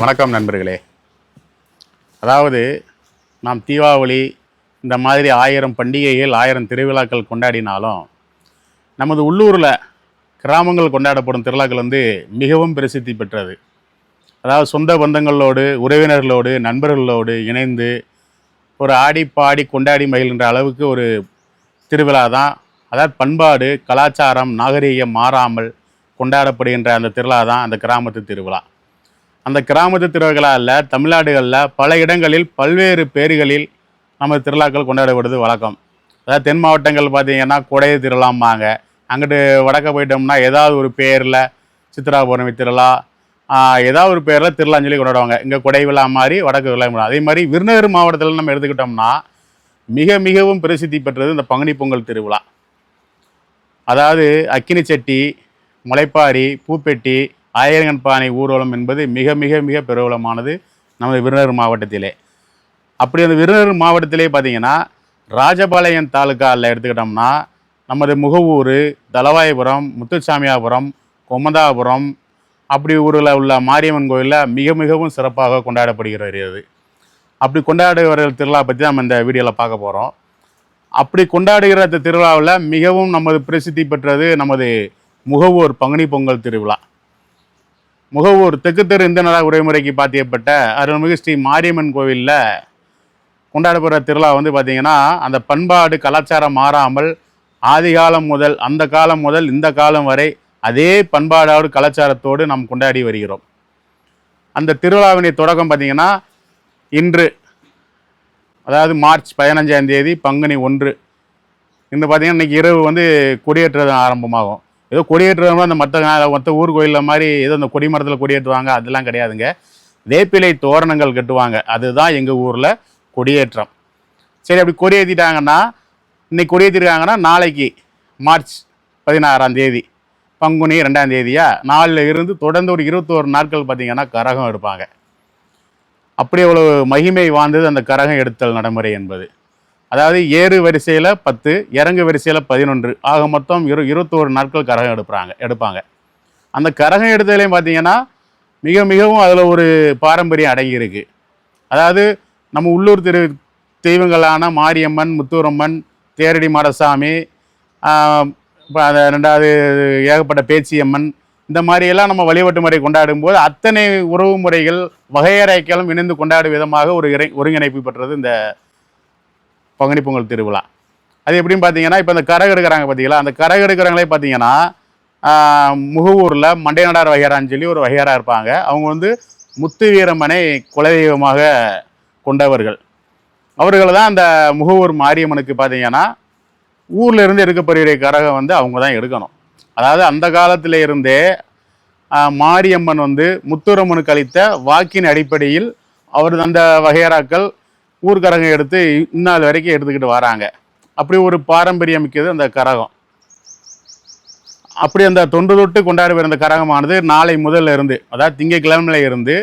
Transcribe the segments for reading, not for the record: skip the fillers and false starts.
வணக்கம் நண்பர்களே. அதாவது நாம் தீபாவளி இந்த மாதிரி 1000 பண்டிகைகள் 1000 திருவிழாக்கள் கொண்டாடினாலும் நமது உள்ளூரில் கிராமங்கள் கொண்டாடப்படும் திருவிழாக்கள் மிகவும் பிரசித்தி பெற்றது. அதாவது சொந்த பந்தங்களோடு உறவினர்களோடு நண்பர்களோடு இணைந்து ஒரு ஆடி பாடி கொண்டாடி மகிழ்கின்ற அளவுக்கு ஒரு திருவிழா தான். அதாவது பண்பாடு கலாச்சாரம் நாகரீகம் மாறாமல் கொண்டாடப்படுகின்ற அந்த திருவிழா தான் அந்த கிராமத்து திருவிழா. அந்த கிராமத்து திருவிழாவில் தமிழ்நாடுகளில் பல இடங்களில் பல்வேறு பேர்களில் நம்ம திருவிழாக்கள் கொண்டாடப்படுவது வழக்கம். அதாவது தென் மாவட்டங்கள் பார்த்திங்கன்னா கொடை திருவிழாம்பாங்க. அங்கிட்டு வடக்க போயிட்டோம்னா ஏதாவது ஒரு பேரில் சித்ரா பௌர்ணமி திருவிழா, ஏதாவது ஒரு பேரில் திருவிழான்னு சொல்லி கொண்டாடுவாங்க. இங்கே கொடை விழா மாதிரி வடக்கு விழா. அதே மாதிரி விருதுநகர் மாவட்டத்தில் நம்ம எடுத்துக்கிட்டோம்னா மிகவும் பிரசித்தி பெற்றது இந்த பங்குனி பொங்கல் திருவிழா. அதாவது அக்கினி சட்டி, முளைப்பாரி, பூப்பெட்டி, ஆயிரங்கன் பானை ஊர்வலம் என்பது மிக மிக மிக பிரபலமானது நமது விருதுநகர் மாவட்டத்திலே. அப்படி அந்த விருதுநகர் மாவட்டத்திலே பார்த்திங்கன்னா ராஜபாளையம் தாலுக்காவில் எடுத்துக்கிட்டோம்னா நமது முகவூர், தலவாயபுரம், முத்துசாமியாபுரம், கொமதாபுரம் அப்படி ஊரில் உள்ள மாரியம்மன் கோயிலில் மிகவும் சிறப்பாக கொண்டாடப்படுகிறது. அப்படி கொண்டாடுகிற திருவிழா பற்றி நம்ம இந்த வீடியோவில் பார்க்க போகிறோம். அப்படி கொண்டாடுகிற இந்த திருவிழாவில் மிகவும் நமது பிரசித்தி பெற்றது நமது முகவூர் பங்குனி பொங்கல் திருவிழா. முகவூர் தெற்கு தெரு இந்து நல உரைமுறைக்கு பாத்தியப்பட்ட அருள்மிகு ஸ்ரீ மாரியம்மன் கோவிலில் கொண்டாடப்படுற திருவிழா பார்த்திங்கன்னா அந்த பண்பாடு கலாச்சாரம் மாறாமல் ஆதி காலம் முதல் அந்த காலம் முதல் இந்த காலம் வரை அதே பண்பாடோடு கலாச்சாரத்தோடு நாம் கொண்டாடி வருகிறோம். அந்த திருவிழாவினை தொடக்கம் பார்த்திங்கன்னா இன்று, அதாவது மார்ச் 15ஆம் தேதி பங்குனி 1 இன்று பார்த்திங்கன்னா இன்றைக்கி இரவு கொடியேற்றது ஆரம்பமாகும். ஏதோ கொடியேற்றுறவங்க அந்த மற்ற ஊர் கோயிலில் மாதிரி ஏதோ அந்த கொடி மரத்தில் கொடியேற்றுவாங்க அதெல்லாம் கிடையாதுங்க. வேப்பிலை தோரணங்கள் கட்டுவாங்க. அதுதான் எங்கள் ஊரில் கொடியேற்றம். சரி, அப்படி கொடியேற்றிட்டாங்கன்னா இன்றைக்கி கொடியேற்றிருக்காங்கன்னா நாளைக்கு மார்ச் 16ஆம் தேதி பங்குனி 2ஆம் தேதியா நாளில் இருந்து தொடர்ந்து ஒரு 21 நாட்கள் பார்த்திங்கன்னா கரகம் எடுப்பாங்க. அப்படி அவ்வளோ மகிமை வாழ்ந்தது அந்த கரகம் எடுத்தல் நடைமுறை என்பது. அதாவது ஏறு வரிசையில் 10, இறங்கு வரிசையில் 11, ஆக மொத்தம் 21 நாட்கள் கரகம் எடுப்பாங்க. அந்த கரகம் எடுத்ததுலேயும் பார்த்திங்கன்னா மிகவும் அதில் ஒரு பாரம்பரியம் அடங்கியிருக்கு. அதாவது நம்ம உள்ளூர் தெய்வங்களான மாரியம்மன், முத்தூரம்மன், தேரடி மாடசாமி, அதை 2வது ஏகப்பட்ட பேச்சியம்மன், இந்த மாதிரியெல்லாம் நம்ம வழிபாட்டு முறை கொண்டாடும் போது அத்தனை உறவு முறைகள் வகையறைகளும் இணைந்து கொண்டாடும் விதமாக ஒரு ஒருங்கிணைப்பு பெற்றது இந்த பங்குனி பொங்கல் திருவிழா. அது எப்படின்னு பார்த்தீங்கன்னா இப்போ அந்த கரகம் எடுக்கிறாங்க பார்த்தீங்களா, அந்த கரகம் எடுக்கிறவங்களே பார்த்தீங்கன்னா முகவூரில் மண்டையனார் வகையறான்னு சொல்லி ஒரு வகையறா இருப்பாங்க. அவங்க முத்து வீரம்மனை குலதெய்வமாக கொண்டவர்கள். அவர்கள் தான் அந்த முகவூர் மாரியம்மனுக்கு பார்த்தீங்கன்னா ஊரில் இருந்து எடுக்கப்படுகிற கரகம் அவங்க தான் எடுக்கணும். அதாவது அந்த காலத்தில் இருந்தே மாரியம்மன் முத்துரம்மனுக்கு அளித்த வாக்கின் அடிப்படையில் அவர் அந்த வகையறாக்கள் ஊர்கரகம் எடுத்து இந்நாள் வரைக்கும் எடுத்துக்கிட்டு வராங்க. அப்படி ஒரு பாரம்பரியம் மிக்கது அந்த கரகம். அப்படி அந்த தொன்று தொட்டு கொண்டாடுகிற அந்த கரகமானது நாளை முதல்ல இருந்து, அதாவது திங்கட்கிழமையில இருந்து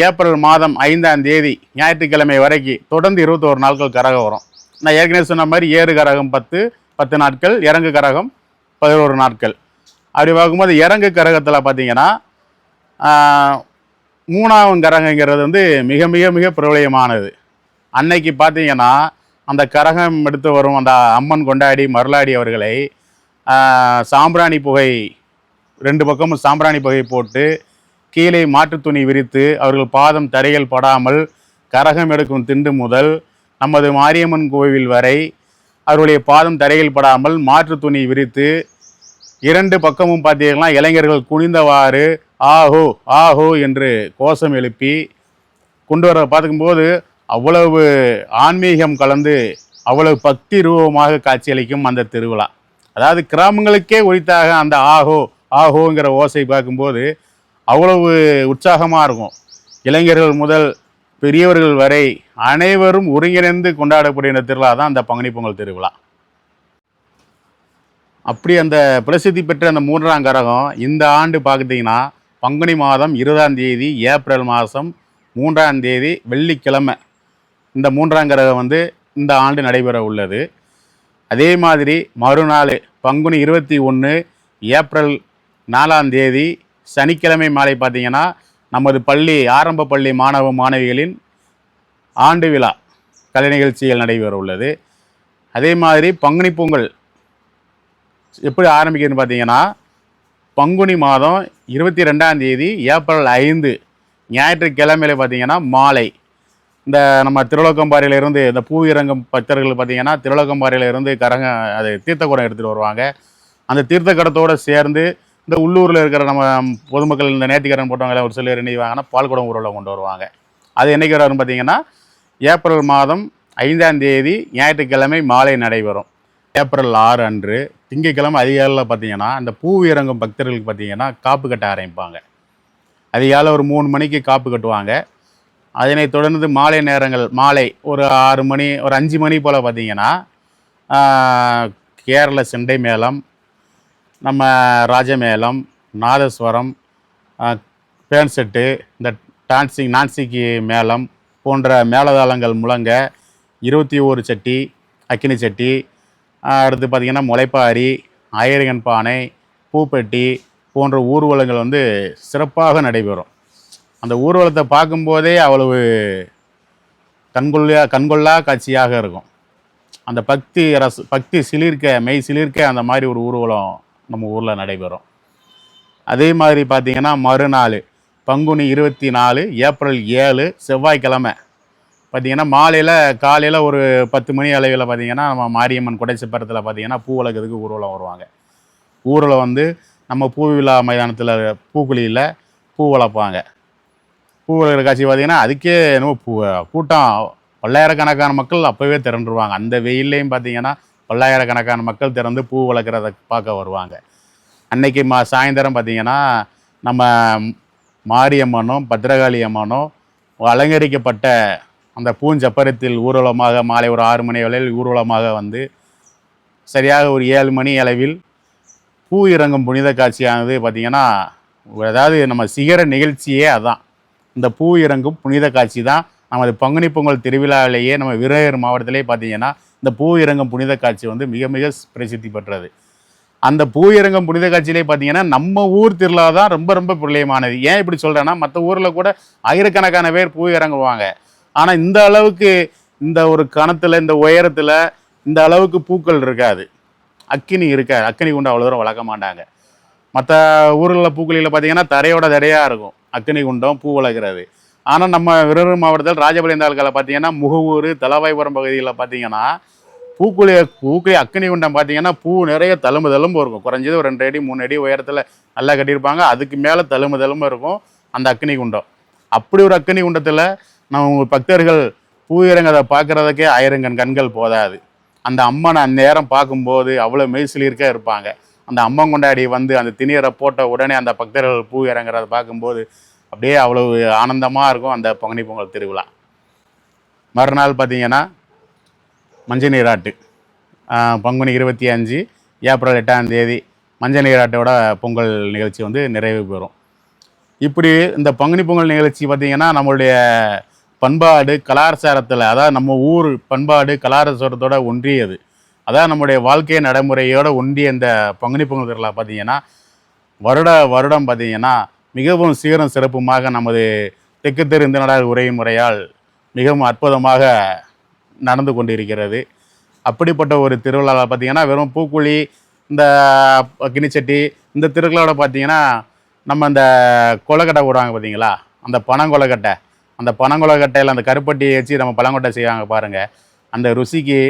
ஏப்ரல் மாதம் 5ஆம் தேதி ஞாயிற்றுக்கிழமை வரைக்கும் தொடர்ந்து 21 நாட்கள் கரகம் வரும். நான் ஏற்கனவே சொன்ன மாதிரி ஏறு கரகம் 10 நாட்கள், இறங்கு கரகம் 11 நாட்கள். அப்படி பார்க்கும்போது இறங்கு கரகத்தில் பார்த்தீங்கன்னா 3ஆம் கரகங்கிறது மிக மிக மிக பிரபலமானது. அன்னைக்கு பார்த்தீங்கன்னா அந்த கரகம் எடுத்து வரும் அந்த அம்மன் கொண்டாடி மருளாடி அவர்களை சாம்பிராணி புகை 2 பக்கமும் சாம்பிராணி புகை போட்டு கீழே மாற்று துணி விரித்து அவர்கள் பாதம் தரைகள் படாமல் கரகம் எடுக்கும் திண்டு முதல் நமது மாரியம்மன் கோவில் வரை அவருடைய பாதம் தரைகள் படாமல் மாற்று துணி விரித்து 2 பக்கமும் பார்த்தீங்கன்னா இளைஞர்கள் குனிந்தவாறு ஆஹோ ஆஹோ என்று கோஷம் எழுப்பி கொண்டு வர பார்க்கும்போது அவ்வளவு ஆன்மீகம் கலந்து அவ்வளவு பக்தி ரூபமாக காட்சியளிக்கும் அந்த திருவிழா. அதாவது கிராமங்களுக்கே உரித்தாக அந்த ஆஹோ ஆஹோங்கிற ஓசை பார்க்கும்போது அவ்வளவு உற்சாகமாக இருக்கும். இளைஞர்கள் முதல் பெரியவர்கள் வரை அனைவரும் ஒருங்கிணைந்து கொண்டாடப்படுகிற திருவிழா தான் அந்த பங்குனி பொங்கல் திருவிழா. அப்படி அந்த பிரசித்தி பெற்ற அந்த 3ஆம் கரகம் இந்த ஆண்டு பார்த்திங்கன்னா பங்குனி மாதம் 20ஆம் தேதி ஏப்ரல் மாதம் 3ஆம் தேதி வெள்ளிக்கிழமை இந்த 3ஆம் கரகம் இந்த ஆண்டு நடைபெற உள்ளது. அதே மாதிரி மறுநாள் பங்குனி 21 ஏப்ரல் 4ஆம் தேதி சனிக்கிழமை மாலை பார்த்திங்கன்னா நமது பள்ளி ஆரம்ப பள்ளி மாணவ மாணவிகளின் ஆண்டு விழா கலை நிகழ்ச்சிகள் நடைபெற உள்ளது. அதே மாதிரி பங்குனி பொங்கல் எப்படி ஆரம்பிக்குதுன்னு பார்த்தீங்கன்னா, பங்குனி மாதம் 22ஆம் தேதி ஏப்ரல் 5 ஞாயிற்றுக்கிழமையில பார்த்தீங்கன்னா மாலை இந்த நம்ம திருவிளக்கம்பாறையிலிருந்து இந்த பூ இறங்கும் பக்தர்கள் பார்த்தீங்கன்னா திருவிளக்கம்பாறையிலிருந்து அது தீர்த்த குடம் எடுத்துகிட்டு வருவாங்க. அந்த தீர்த்த குடத்தோடு சேர்ந்து இந்த உள்ளூரில் இருக்கிற நம்ம பொதுமக்கள் இந்த நேர்த்திக்கடன் போட்டவங்களை ஒரு சிலர் நினைவாங்கன்னா பால் குடம் ஊரில் கொண்டு வருவாங்க. அது என்றைக்கு வரும்னு பார்த்தீங்கன்னா ஏப்ரல் மாதம் 5ஆம் தேதி ஞாயிற்றுக்கிழமை மாலை நடைபெறும். ஏப்ரல் 6 அன்று திங்கட்கிழமை அதிகாலையில் பார்த்தீங்கன்னா இந்த பூ இறங்கும் பக்தர்களுக்கு பார்த்தீங்கன்னா காப்பு கட்ட ஆரம்பிப்பாங்க. அதிகாலை ஒரு 3 மணிக்கு காப்பு கட்டுவாங்க. அதனைத் தொடர்ந்து மாலை நேரங்கள் மாலை ஒரு 6 மணி ஒரு 5 மணி போல் பார்த்தீங்கன்னா கேரள செண்டை மேளம், நம்ம ராஜமேளம், நாதஸ்வரம், பேன் செட்டு, இந்த நான்சிக்கு மேளம் போன்ற மேளதாளங்கள் முழங்க 21 சட்டி, அக்கினி சட்டி, அடுத்து பார்த்திங்கன்னா முளைப்பாரி, ஆயிரங்கன் பானை, பூப்பெட்டி போன்ற ஊர்வலங்கள் வந்து சிறப்பாக நடைபெறும். அந்த ஊர்வலத்தை பார்க்கும்போதே அவ்வளவு கண்கொள்ளா காட்சியாக இருக்கும். அந்த பக்தி சிலிர்க்க மெய் சிலிர்க்க அந்த மாதிரி ஒரு ஊர்வலம் நம்ம ஊரில் நடைபெறும். அதே மாதிரி பார்த்திங்கன்னா மறுநாள் பங்குனி 24 ஏப்ரல் 7 செவ்வாய்க்கிழமை பார்த்திங்கன்னா காலையில் ஒரு 10 மணி அளவில் பார்த்திங்கன்னா நம்ம மாரியம்மன் குடைச்சப்பரத்தில் பார்த்திங்கன்னா பூ வளர்க்குறதுக்கு ஊர்வலம் வருவாங்க. ஊரில் வந்து நம்ம பூ விழா மைதானத்தில் பூக்குழியில் பூ வளர்ப்பாங்க. பூ வளர்க்குற காட்சி பார்த்திங்கன்னா அதுக்கே என்னமோ கூட்டம் பல்லாயிரக்கணக்கான மக்கள் அப்போவே திரண்டுருவாங்க. அந்த வெயில்லையும் பார்த்திங்கன்னா பல்லாயிரக்கணக்கான மக்கள் திறந்து பூ வளர்க்குறத பார்க்க வருவாங்க. அன்னைக்கு சாயந்தரம் பார்த்திங்கன்னா நம்ம மாரியம்மனும் பத்திரகாளி அம்மனும் அலங்கரிக்கப்பட்ட அந்த பூஞ்சப்பரத்தில் ஊர்வலமாக மாலை ஒரு 6 மணி வேளையில் ஊர்வலமாக வந்து சரியாக ஒரு 7 மணி அளவில் பூ இறங்கும் புனித காட்சியானது பார்த்திங்கன்னா அதாவது நம்ம சிகர நிகழ்ச்சியே அதான். இந்த பூ இறங்கும் புனித காட்சி தான் நமது பங்குனி பொங்கல் திருவிழாவிலேயே நம்ம விருதுநகர் மாவட்டத்திலே பார்த்திங்கன்னா இந்த பூ இறங்கும் புனித காட்சி வந்து மிக மிக பிரசித்தி பெற்றது. அந்த பூ இறங்கும் புனித காட்சியிலே பார்த்தீங்கன்னா நம்ம ஊர் திருவிழா தான் ரொம்ப ரொம்ப பிரபலமானது. ஏன் இப்படி சொல்கிறேன்னா மற்ற ஊரில் கூட ஆயிரக்கணக்கான பேர் பூ இறங்குவாங்க. ஆனால் இந்த அளவுக்கு இந்த ஒரு கணத்தில் இந்த உயரத்தில் இந்த அளவுக்கு பூக்கள் இருக்காது, அக்கினி இருக்காது. அக்கினி குண்டு அவ்வளோ தூரம் வளர்க்க மாட்டாங்க. மற்ற ஊர்களில் பூக்குழியில் பார்த்தீங்கன்னா தரையோட தரையாக இருக்கும் அக்கினி குண்டம் பூ வளர்க்குறது. ஆனால் நம்ம விருதுநகர் மாவட்டத்தில் ராஜபாளையம் தாலுக்காவில் பார்த்தீங்கன்னா முகவூர் தலவாய்புரம் பகுதியில் பார்த்தீங்கன்னா பூக்குழி அக்கினி குண்டம் பார்த்தீங்கன்னா பூ நிறைய தழும்பு இருக்கும். குறைஞ்சது ஒரு 2 அடி 3 அடி உயரத்தில் நல்லா கட்டியிருப்பாங்க. அதுக்கு மேலே தழும்பு இருக்கும் அந்த அக்கினி குண்டம். அப்படி ஒரு அக்கினி குண்டத்தில் நம்ம பக்தர்கள் பூ இறங்கதை பார்க்குறதுக்கே 1000 கண்கள் போதாது. அந்த அம்மனை அந்நேரம் பார்க்கும்போது அவ்வளோ மெய்சிலிருக்க இருப்பாங்க. அந்த அம்மன் கொண்டாடி வந்து அந்த திணியரை போட்ட உடனே அந்த பக்தர்கள் பூ இறங்குறத பார்க்கும்போது அப்படியே அவ்வளவு ஆனந்தமாக இருக்கும் அந்த பங்குனி பொங்கல் திருவிழா. மறுநாள் பார்த்திங்கன்னா மஞ்சள் நீராட்டு பங்குனி 25 ஏப்ரல் 8ஆம் தேதி மஞ்சள் நீராட்டோட பொங்கல் நிகழ்ச்சி வந்து நிறைவு பெறும். இப்படி இந்த பங்குனி பொங்கல் நிகழ்ச்சி பார்த்திங்கன்னா நம்மளுடைய பண்பாடு கலாச்சாரத்தில் அதாவது நம்ம ஊர் பண்பாடு கலாச்சாரத்தோட ஒன்றியது. அதான் நம்முடைய வாழ்க்கை நடைமுறையோடு ஒன்றிய இந்த பங்குனி பொங்கல் திருவிழா பார்த்திங்கன்னா வருடம் பார்த்திங்கன்னா மிகவும் சீரும் சிறப்புமாக நமது தெற்கு தெரு இந்த நாடார் உரை முறையால் மிகவும் அற்புதமாக நடந்து கொண்டிருக்கிறது. அப்படிப்பட்ட ஒரு திருவிழாவில் பார்த்திங்கன்னா வெறும் பூக்குழி இந்த கிணிச்சட்டி இந்த திருவிழாவோட பார்த்திங்கன்னா நம்ம இந்த கொலக்கட்டை போடுவாங்க பார்த்திங்களா, அந்த பனங்கொலக்கட்டை, அந்த பனங்கொலக்கட்டையில் அந்த கருப்பட்டியை வச்சு நம்ம பழங்கொட்டை செய்வாங்க பாருங்கள். அந்த ருசிக்கு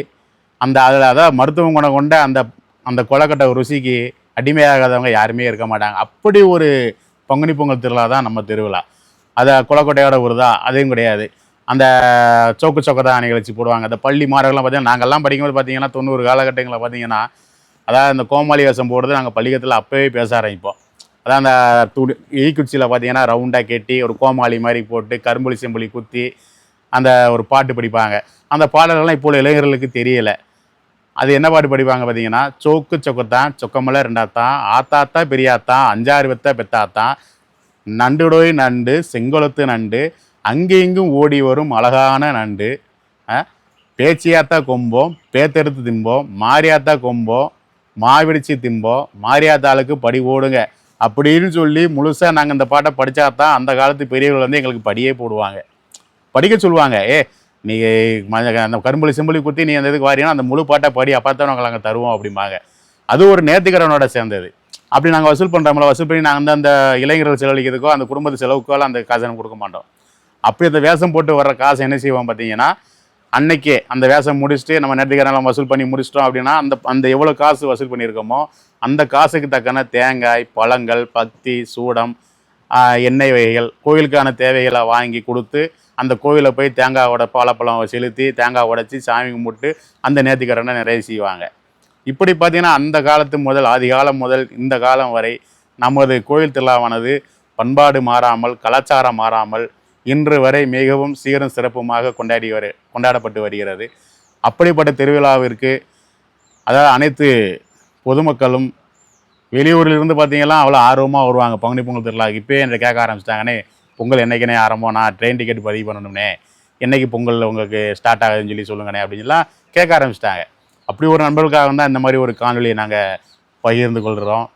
அதில் அதாவது மருத்துவம் குணம் கொண்ட அந்த கொலக்கட்டை ருசிக்கு அடிமையாகாதவங்க யாருமே இருக்க மாட்டாங்க. அப்படி ஒரு பங்குனி பொங்கல் திருவிழா தான் நம்ம திருவிழா. அதை கொலக்கட்டையோட வருதா அதையும் கிடையாது. அந்த சோக்கு தான் நிகழ்ச்சி போடுவாங்க. அந்த பள்ளி மாணவர்கள்லாம் பார்த்திங்கன்னா நாங்கள்லாம் படிக்கும்போது பார்த்திங்கன்னா 90 காலகட்டங்களில் பார்த்திங்கன்னா அதாவது அந்த கோமாளி வேஷம் போடுறது நாங்கள் பள்ளிக்கூடத்தில் அப்போவே பேச ஆரம்பிப்போம். அதான் அந்த ஈக்குச்சியில் பார்த்திங்கன்னா ரவுண்டாக கட்டி ஒரு கோமாளி மாதிரி போட்டு கரும்புளி செம்புளி குத்தி அந்த ஒரு பாட்டு படிப்பாங்க. அந்த பாடல்கள்லாம் இப்போ இளைஞர்களுக்கு தெரியலை. அது என்ன பாட்டு படிப்பாங்க பார்த்திங்கன்னா சொக்குத்தான் சொக்கமலை 2ஆத்தான் ஆத்தாத்தா பெரியாத்தான் 5-6 வெத்த பெத்தாத்தான் நண்டுடோய் நண்டு செங்கொளத்து நண்டு அங்கே இங்கும் ஓடி வரும் அழகான நண்டு பேச்சியாத்தா கொம்போம் பேத்தெடுத்து திம்போம் மாரியாத்தா கொம்போம் மாவிடிச்சு திம்போம் மாரியாத்தாளுக்கு படி ஓடுங்க அப்படின்னு சொல்லி முழுசாக நாங்கள் இந்த பாட்டை படித்தா தான் அந்த காலத்து பெரியவர்கள் வந்து எங்களுக்கு படியே போடுவாங்க, படிக்க சொல்லுவாங்க. நீ அந்த கரும்புலி செம்புலி குத்தி நீ அந்த இதுக்கு வாரினா அந்த முழு பாட்டை படி, அப்போ தான் நாங்கள் நாங்கள் தருவோம் அப்படிம்பாங்க. அது ஒரு நேர்த்திக்கரனோட சேர்ந்தது. அப்படி நாங்கள் வசூல் பண்ணுறோம்ல, வசூல் பண்ணி நாங்கள் வந்து அந்த இளைஞர்கள் செலவழிக்கிறதுக்கோ அந்த குடும்பத்து செலவுக்கோ அந்த காசை நம்ம கொடுக்க மாட்டோம். அப்படி அந்த வேஷம் போட்டு வர்ற காசை என்ன செய்வோம் பார்த்தீங்கன்னா, அன்னைக்கே அந்த வேஷம் முடிச்சுட்டு நம்ம நேர்த்திக்கரனெல்லாம் வசூல் பண்ணி முடிச்சிட்டோம் அப்படின்னா, அந்த அந்த எவ்வளோ காசு வசூல் பண்ணியிருக்கோமோ அந்த காசுக்கு தக்கன தேங்காய், பழங்கள், பத்தி, சூடம், எண்ணெய் வகைகள், கோவிலுக்கான தேவைகளை வாங்கி கொடுத்து அந்த கோவிலில் போய் தேங்காயோட பாலப்பழம் செலுத்தி தேங்காய் உடைச்சி சாமி கும்பிட்டு அந்த நேர்த்திக்கரனை நிறைவு செய்வாங்க. இப்படி பார்த்தீங்கன்னா அந்த காலத்து முதல் ஆதிகாலம் முதல் இந்த காலம் வரை நமது கோவில் திருவிழாவானது பண்பாடு மாறாமல், கலாச்சாரம் மாறாமல் இன்று வரை மிகவும் சீரும் சிறப்புமாக கொண்டாடப்பட்டு வருகிறது. அப்படிப்பட்ட திருவிழாவிற்கு அதாவது அனைத்து பொதுமக்களும் வெளியூரிலிருந்து பார்த்தீங்கன்னா அவ்வளோ ஆர்வமாக வருவாங்க பங்குனி பொங்கல் திருவிழா. இப்போயே என்னை கேட்க ஆரம்பிச்சிட்டாங்கன்னே, பொங்கல் என்றைக்குனே ஆரம்பம், நான் ட்ரெயின் டிக்கெட் பதிவு பண்ணணும்னே, என்றைக்கு பொங்கல் உங்களுக்கு ஸ்டார்ட் ஆகுதுன்னு சொல்லி சொல்லுங்கண்ணே அப்படின்லாம் கேட்க ஆரம்பிச்சிட்டாங்க. அப்படி ஒரு நண்பர்களுக்காக தான் இந்த மாதிரி ஒரு காணொலியை நாங்கள் பகிர்ந்து கொள்கிறோம்.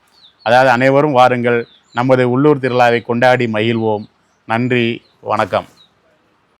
அதாவது அனைவரும் வாருங்கள், நமது உள்ளூர் திருவிழாவை கொண்டாடி மகிழ்வோம். நன்றி, வணக்கம்.